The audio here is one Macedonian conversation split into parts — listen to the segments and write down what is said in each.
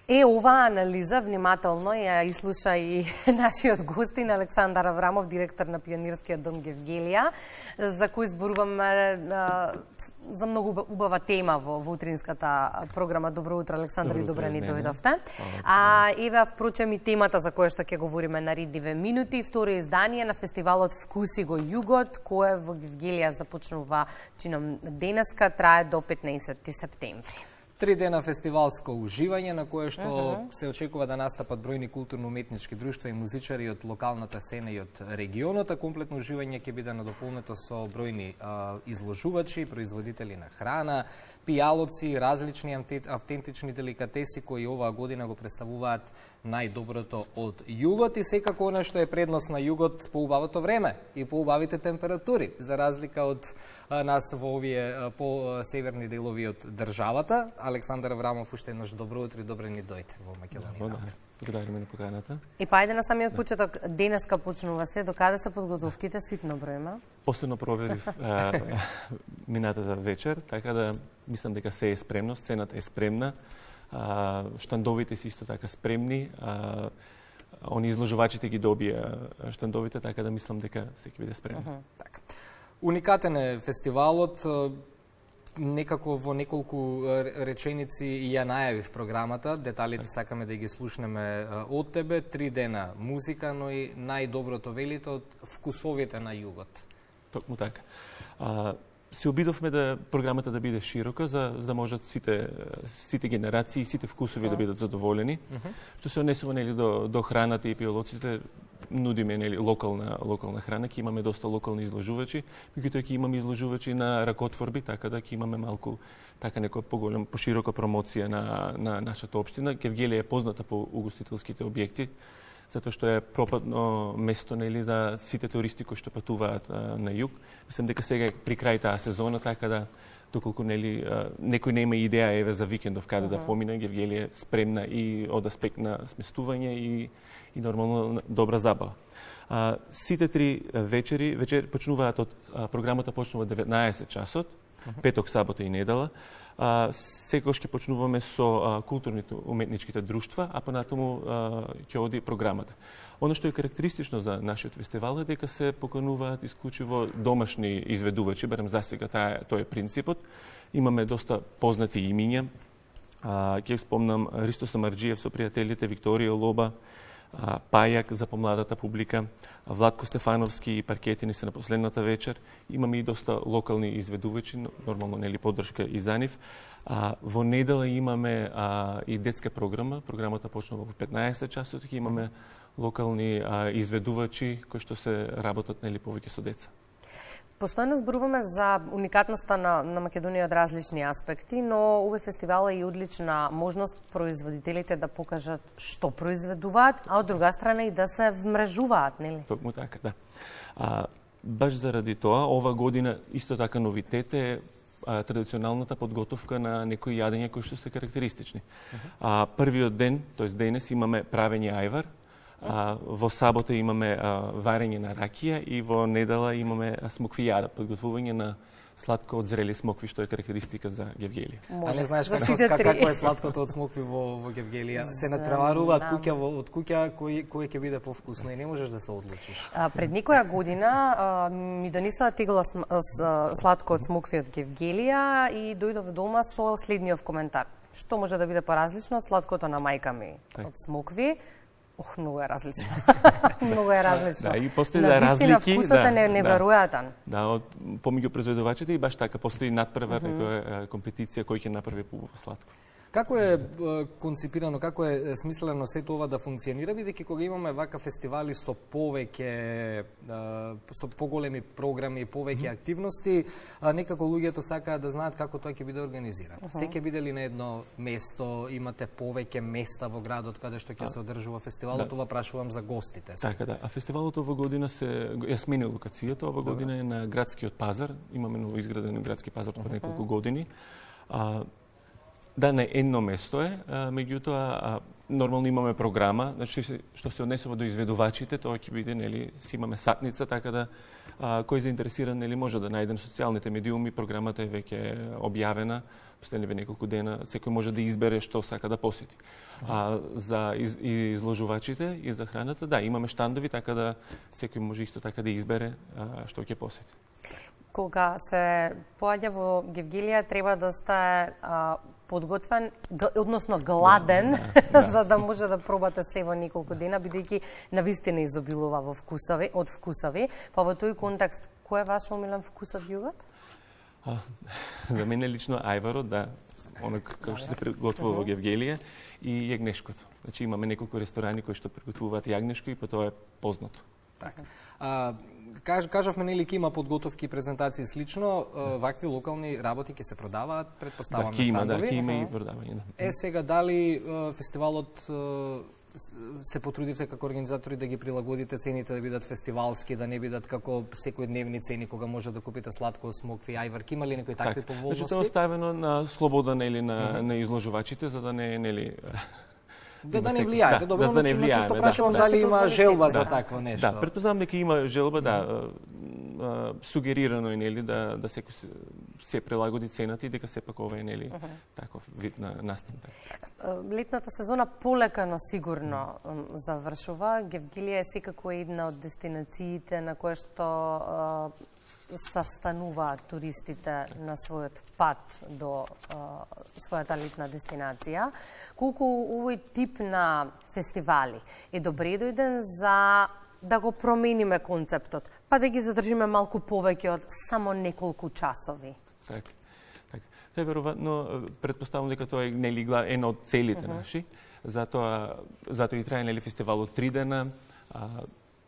Оваа анализа внимателно ја изслуша и нашиот гостин Александар Аврамов, директор на Пионирскиот дом Гевгелија, за кој зборуваме за многу убава тема во утринската програма. Добро утро, Александар, и добре ни дојдовте. Еве, впрочем, и темата за која што ќе говориме наредниве минути. Второ издание на фестивалот Вкуси го југот, кој во Гевгелија започнува чином денеска, трае до 15 септември. 3 дена фестивалско уживање на кое што се очекува да настапат бројни културно-уметнички друштва и музичари од локалната сцена и од регионот, а комплетно уживање ќе биде надополнето со бројни изложувачи, производители на храна, пијалоци, различни автентични деликатеси кои оваа година го представуваат најдоброто од југот и секако она што е предност на југот по убавото време и по убавите температури, за разлика од нас во овие по-северни делови од државата. Александар Аврамов, уште еднаш добро утро и добре ни дојде во Македонија. Благодариме на поканата. И ајде на самиот почеток, денеска почнува се, до каде се подготовките, ситно бројма? Последно проверив минатата вечер, така да мислам дека се е спремно, сцената е спремна, штандовите се исто така спремни, они изложувачите ги добија штандовите, така да мислам дека секи биде спремно. Така. Уникатен е фестивалот, некако во неколку реченици ја најавив програмата, деталите сакаме да ги слушнеме од тебе. 3 дена музика, но и најдоброто велите од вкусовите на југот. Токму така. Се обидовме да програмата да биде широка, за да можат сите генерации, сите вкусови да бидат задоволени. Што се однесува до храната и пијалоците, нудиме локална храна, ќе имаме доста локални изложувачи, меѓутоа ќе имаме изложувачи на ракотворби, така да ќе имаме малку така некоја поширока промоција на нашата општина. Гевгелија е позната по угостителските објекти, затоа што е пропадно место за сите туристи кои што патуваат на југ. Мислам дека сега е при крај таа сезона, така да доколку некој нема идеја за викендов каде да помине, Гевгелија е спремна и од аспект на сместување и нормално добра забава. Сите 3 вечер почнуваат програмата почнува 19 часот, петок, сабота и недела. Секогаш ќе почнуваме со културните уметничките друштва, а понатаму ќе оди програмата. Оно што е карактеристично за нашиот фестивал е дека се покануваат исклучиво домашни изведувачи, барем засега тој е принципот. Имаме доста познати имиња. Ќе спомнам Ристо Самарџиев со пријателите, Викторија Лоба, Пајак за помладата публика, Владко Стефановски и Паркетини се на последната вечер. Имаме и доста локални изведувачи, нормално поддршка и за нив. Во недела имаме и детска програма. Програмата почнува во 15 часот, ќе имаме локални изведувачи кои што се работат повеќе со деца. Постојано зборуваме за уникатноста на Македонија од различни аспекти, но овој фестивал е и одлична можност производителите да покажат што произведуваат, а од друга страна и да се вмрежуваат, нели? Токму така, да. Баш заради тоа, ова година исто така новитет е традиционалната подготовка на некои јадења кои што се карактеристични. Првиот ден, тоест денес, имаме правење ајвар. Во сабота имаме варење на ракија и во недела имаме смоквијада, подготвување на сладко од зрели смокви, што е карактеристика за Гевгелија. А не знаеш како е сладкото од смокви во Гевгелија? Се натпреваруваат од куќа кој ќе биде повкусно и не можеш да се одлучиш. Пред некоја година ми донесоа тегла сладко од смокви од Гевгелија и дојдов дома со следниот коментар. Што може да биде поразлично од сладкото на мајка ми од смокви? Многу е различно. Многу е различно. Да, и постои разлики. Вкусот е неверојатен. Да, помеѓу производувачите и баш така постои надпревар, некоја компетиција кој ќе направи сладко. Како е конципирано, како е смислено сето ова да функционира, бидејќи кога имаме вака фестивали со повеќе со поголеми програми, повеќе активности, некако луѓето сакаат да знаат како тоа ќе биде организирано. Се ќе биде ли на едно место, имате повеќе места во градот каде што ќе се одржува фестивалот, ова прашувам за гостите. Така да, а фестивалот ова година ја смени локацијата, ова година е на градскиот пазар, имаме ново изграден градски пазар пред неколку години. Да, на едно место е, меѓутоа нормално имаме програма, значи што се однесува до изведувачите, тоа ќе биде, нели, си имаме сатница, така да кој заинтересиран, нели, може да најде на социјалните медиуми, програмата е веќе објавена, последниве неколку дена, секој може да избере што сака да посети. За изложувачите и за храната, да, имаме штандови, така да секој може исто така да избере што ќе посети. Кога се поаѓа во Гевгелија, треба да сте подготвен, односно гладен, за да може да пробате се во неколку дена, бидејќи навистина изобилува во од вкусови. Па во тој контекст, кој е ваш омилен вкусов југот? За мене лично ајварот, да, оно како што се приготвува во Гевгелија, и јагнешкото. Значи имаме неколку ресторани кои што приготвуваат јагнешко и по тоа е познато. Така. Кажавме, нели, ки има подготовки и презентации слично, вакви локални работи ќе се продаваат, предпоставаме штандови. Да, има и продавање. Да. Сега, дали фестивалот се потрудивте како организатори да ги прилагодите цените да бидат фестивалски, да не бидат како секојдневни цени кога може да купите сладко, смокви, ајварки, има ли некои такви поволности? Значи тоа е оставено на слобода, нели, на изложувачите, за да не, нели, да не влијаете. Добро, да не влијаете. Чисто прашувам дали има желба за такво нешто. Да, претпознавам дека има желба, да, сугерирано е, нели, да секој се прилагоди цената и дека сепак ова е, нели, таков вид на настан. Летната сезона полека, но сигурно завршува. Гевгелија е секако една од дестинациите на која што saстануваат туристите на својот пат до својата летна дестинација. Колку овој тип на фестивали е добре дојден за да го промениме концептот, па да ги задржиме малку повеќе од само неколку часови? Така. Тоа е веројатно, предпоставам дека тоа е, нели, една од целите наши, затоа и трае, нели, фестивалот 3 дена.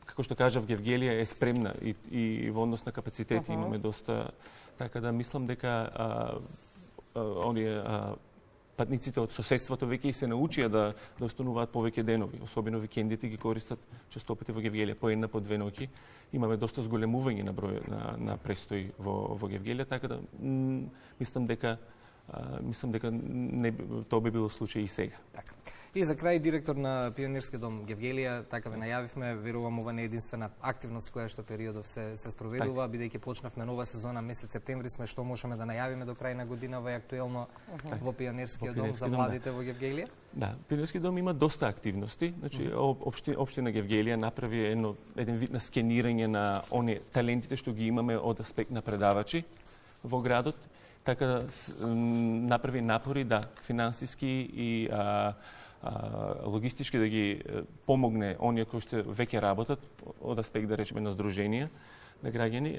Како што кажав, Гевгелија е спремна и во однос на капацитети имаме доста, така да мислам дека оние патниците од соседството веќе и се научија да остануваат повеќе денови, особено викендите ги користат честопати во Гевгелија по една, по две ноќи. Имаме доста зголемување на број на престои во Гевгелија, така да мислам дека тоа би било случај и сега. Така. И за крај, директор на Пионерски дом Гевгелија, така ве најавивме, верувам ова не е единствена активност која што периодов се спроведува, бидејќи почнавме нова сезона месец септември сме, што можеме да најавиме до крај на годинава и актуелно во Пионерскиот дом за младите во Гевгелија? Да, Пионерски дом има доста активности. Значи, општина Гевгелија направи еден вид на скенирање на оние талентите што ги имаме од аспект на предавачи во градот, така да направи напори да финансиски и логистички да ги помогне оние кои што веќе работат од аспект, да речеме, на здруженија на граѓани,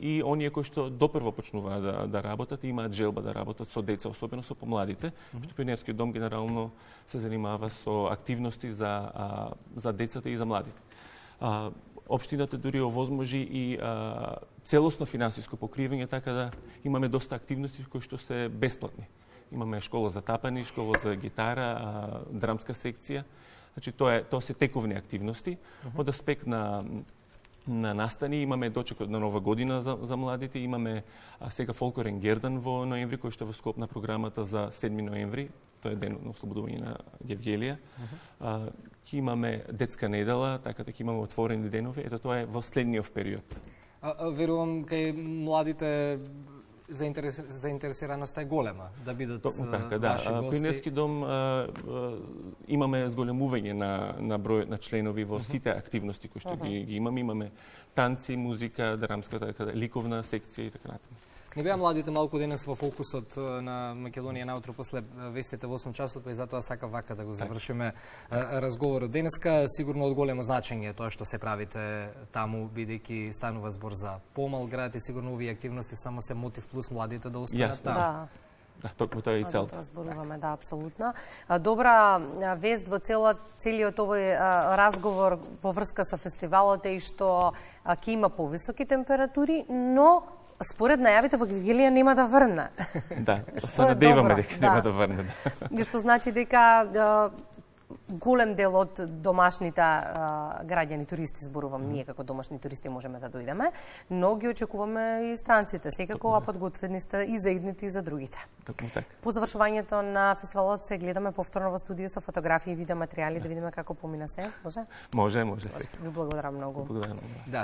и оние кои што допрво почнуваат да работат и имаат желба да работат со деца, особено со помладите, што Пионерскиот дом генерално се занимава со активности за децата и за младите. Општината дури овозможи и целосно финансиско покривање, така да имаме доста активности кои што се бесплатни. Имаме школа за тапани, школа за гитара, драмска секција. Значи тоа се тековни активности. Од аспект на настани имаме дочекот на Нова година за младите, имаме сега фолклорен гердан во ноември кој што во скоп на програмата за 7 ноември, тоа е ден на ослободување на Гевгелија. Ќе имаме детска недела, така да ќе имаме отворени денови. Ето тоа е во следниот период. Верувам кај младите заинтересираноста е голема да бидат ваши гости. Пионерски дом имаме зголемување на број на членови во сите активности кои што ги имаме. Имаме танци, музика, драмска, ликовна секција и така натаму. Не беа младите малку денес во фокусот на Македонија наутро после вестите во 8 часот, и затоа сакав вака да го завршиме разговорот денеска. Сигурно од големо значење тоа што се правите таму, бидејќи станува збор за помал град и сигурно овие активности само се мотив плюс младите да останат таму. Да, токму тоа е и целта. Зборуваме, да, апсолутно. Добра вест во целиот овој разговор во врска со фестивалот е и што ќе има повисоки температури, но според најавите во Гевгелија нема да врне. Да, се надеваме дека нема да врне. Што значи дека голем дел од домашните граѓани туристи зборувам, ние како домашни туристи можеме да дојдеме, но ги очекуваме и странците, секако, а подготвени сте и за едните и за другите. Токму така. По завршувањето на фестивалот се гледаме повторно во студио со фотографии и видеоматеријали да видиме како помина се, може? Може. Ви благодарам многу. Благодарам. Да,